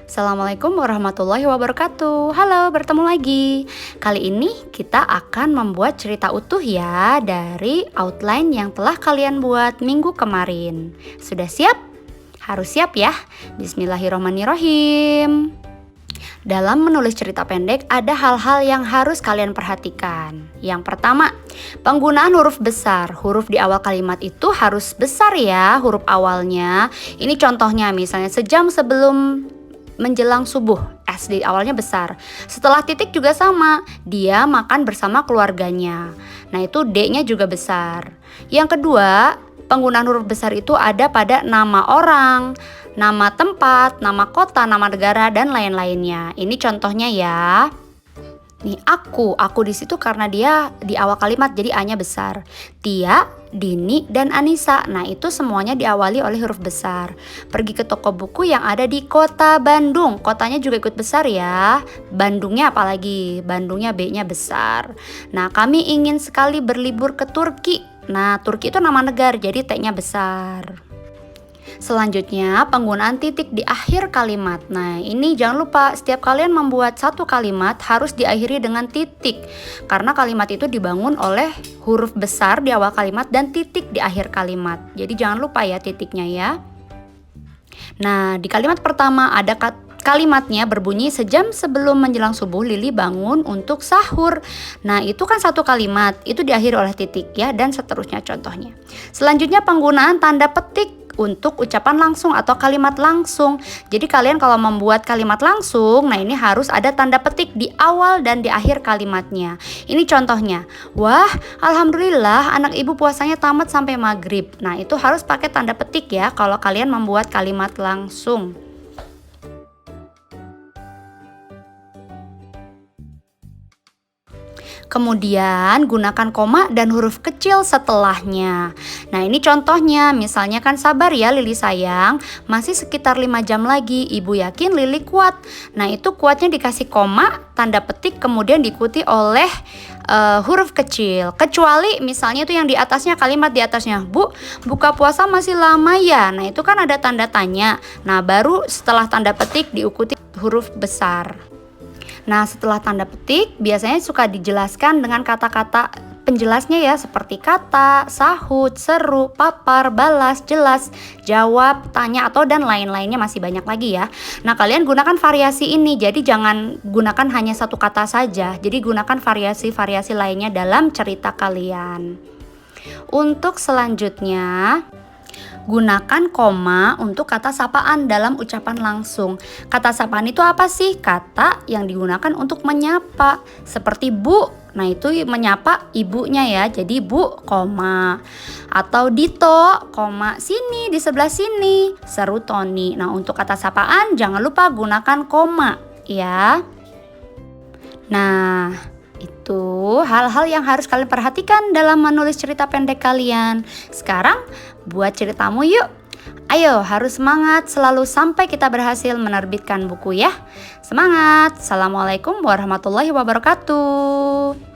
Assalamualaikum warahmatullahi wabarakatuh. Halo, bertemu lagi. Kali ini kita akan membuat cerita utuh ya dari outline yang telah kalian buat minggu kemarin. Sudah siap? Harus siap ya. Bismillahirrahmanirrahim. Dalam menulis cerita pendek ada hal-hal yang harus kalian perhatikan. Yang pertama, penggunaan huruf besar. Huruf di awal kalimat itu harus besar ya, huruf awalnya. Ini contohnya misalnya sejam sebelum menjelang subuh, S di awalnya besar. Setelah titik juga sama, dia makan bersama keluarganya. Nah itu D-nya juga besar. Yang kedua, penggunaan huruf besar itu ada pada nama orang, nama tempat, nama kota, nama negara, dan lain-lainnya. Ini contohnya ya. Nih aku di situ karena dia di awal kalimat jadi A-nya besar. Tia, Dini, dan Anissa. Nah itu semuanya diawali oleh huruf besar. Pergi ke toko buku yang ada di kota Bandung. Kotanya juga ikut besar ya. Bandungnya apalagi? Bandungnya B-nya besar. Nah kami ingin sekali berlibur ke Turki. Nah Turki itu nama negara jadi T-nya besar. Selanjutnya penggunaan titik di akhir kalimat. Nah ini jangan lupa setiap kalian membuat satu kalimat harus diakhiri dengan titik. Karena kalimat itu dibangun oleh huruf besar di awal kalimat dan titik di akhir kalimat. Jadi jangan lupa ya titiknya ya. Nah di kalimat pertama ada kalimatnya berbunyi sejam sebelum menjelang subuh Lili bangun untuk sahur. Nah itu kan satu kalimat, itu diakhiri oleh titik ya, dan seterusnya contohnya. Selanjutnya penggunaan tanda petik untuk ucapan langsung atau kalimat langsung. Jadi kalian kalau membuat kalimat langsung, nah ini harus ada tanda petik di awal dan di akhir kalimatnya. Ini contohnya, wah alhamdulillah anak ibu puasanya tamat sampai maghrib. Nah itu harus pakai tanda petik ya kalau kalian membuat kalimat langsung. Kemudian gunakan koma dan huruf kecil setelahnya. Nah ini contohnya, misalnya kan sabar ya Lili sayang, masih sekitar 5 jam lagi, ibu yakin Lili kuat. Nah itu kuatnya dikasih koma, tanda petik, kemudian diikuti oleh huruf kecil. Kecuali misalnya itu yang di atasnya, kalimat di atasnya, Bu, buka puasa masih lama ya. Nah itu kan ada tanda tanya. Nah baru setelah tanda petik diikuti huruf besar. Nah setelah tanda petik biasanya suka dijelaskan dengan kata-kata penjelasnya ya, seperti kata, sahut, seru, papar, balas, jelas, jawab, tanya, atau dan lain-lainnya, masih banyak lagi ya. Nah kalian gunakan variasi ini, jadi jangan gunakan hanya satu kata saja, jadi gunakan variasi-variasi lainnya dalam cerita kalian. Untuk selanjutnya, gunakan koma untuk kata sapaan dalam ucapan langsung. Kata sapaan itu apa sih? Kata yang digunakan untuk menyapa. Seperti bu, nah itu menyapa ibunya ya. Jadi bu, koma. Atau Dito, koma, sini, di sebelah sini. Seru Tony. Nah untuk kata sapaan jangan lupa gunakan koma ya. Nah itu hal-hal yang harus kalian perhatikan dalam menulis cerita pendek kalian. Sekarang buat ceritamu yuk. Ayo harus semangat selalu sampai kita berhasil menerbitkan buku ya. Semangat. Assalamualaikum warahmatullahi wabarakatuh.